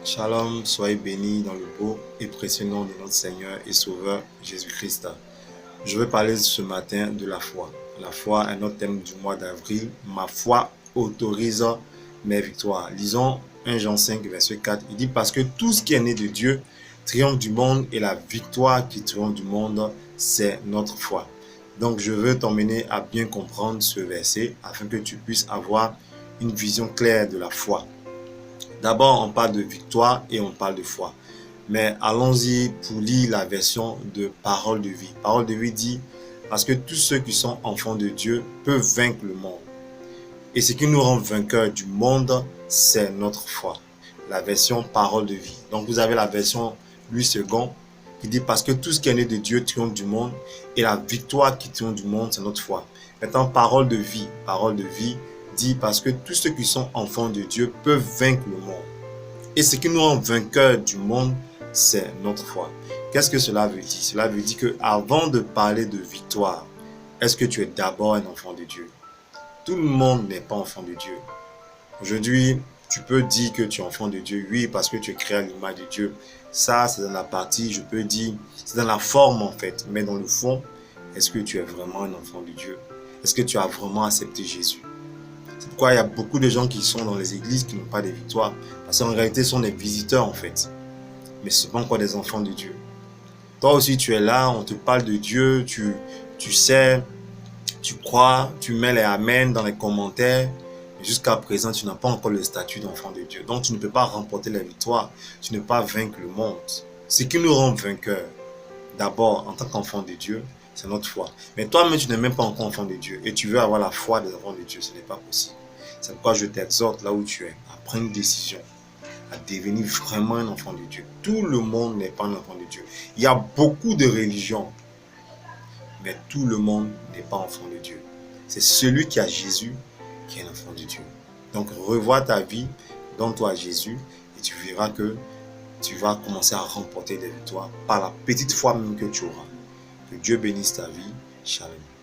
Shalom, soyez bénis dans le beau et précieux nom de notre Seigneur et Sauveur Jésus-Christ. Je veux parler ce matin de la foi. La foi est notre thème du mois d'avril. Ma foi autorise mes victoires. Lisons 1 Jean 5, verset 4. Il dit parce que tout ce qui est né de Dieu triomphe du monde et la victoire qui triomphe du monde, c'est notre foi. Donc je veux t'emmener à bien comprendre ce verset afin que tu puisses avoir une vision claire de la foi. D'abord, on parle de victoire et on parle de foi. Mais allons-y pour lire la version de Parole de vie. Parole de vie dit, parce que tous ceux qui sont enfants de Dieu peuvent vaincre le monde. Et ce qui nous rend vainqueurs du monde, c'est notre foi. La version Parole de vie. Donc vous avez la version Louis II qui dit, parce que tout ce qui est né de Dieu triomphe du monde et la victoire qui triomphe du monde, c'est notre foi. Maintenant, Parole de vie. Parole de vie dit parce que tous ceux qui sont enfants de Dieu peuvent vaincre le monde. Et ce qui nous rend vainqueurs du monde, c'est notre foi. Qu'est-ce que cela veut dire? Cela veut dire qu'avant de parler de victoire, est-ce que tu es d'abord un enfant de Dieu? Tout le monde n'est pas enfant de Dieu. Aujourd'hui, tu peux dire que tu es enfant de Dieu, oui, parce que tu es créé à l'image de Dieu. Ça, c'est dans la partie, je peux dire, c'est dans la forme en fait. Mais dans le fond, est-ce que tu es vraiment un enfant de Dieu? Est-ce que tu as vraiment accepté Jésus? C'est pourquoi il y a beaucoup de gens qui sont dans les églises qui n'ont pas de victoire. Parce qu'en réalité, ce sont des visiteurs en fait. Mais ce ne sont pas encore des enfants de Dieu. Toi aussi, tu es là, on te parle de Dieu, tu sais, tu crois, tu mets les amen dans les commentaires. Mais jusqu'à présent, tu n'as pas encore le statut d'enfant de Dieu. Donc, tu ne peux pas remporter la victoire. Tu ne peux pas vaincre le monde. Ce qui nous rend vainqueurs, d'abord, en tant qu'enfant de Dieu, c'est notre foi. Mais toi-même, tu n'es même pas encore enfant de Dieu et tu veux avoir la foi des enfants de Dieu. Ce n'est pas possible. C'est pourquoi je t'exhorte là où tu es à prendre une décision, à devenir vraiment un enfant de Dieu. Tout le monde n'est pas un enfant de Dieu. Il y a beaucoup de religions, mais tout le monde n'est pas enfant de Dieu. C'est celui qui a Jésus qui est un enfant de Dieu. Donc revois ta vie, donne-toi à Jésus et tu verras que tu vas commencer à remporter des victoires par la petite foi même que tu auras. Que Dieu bénisse ta vie. Shalom.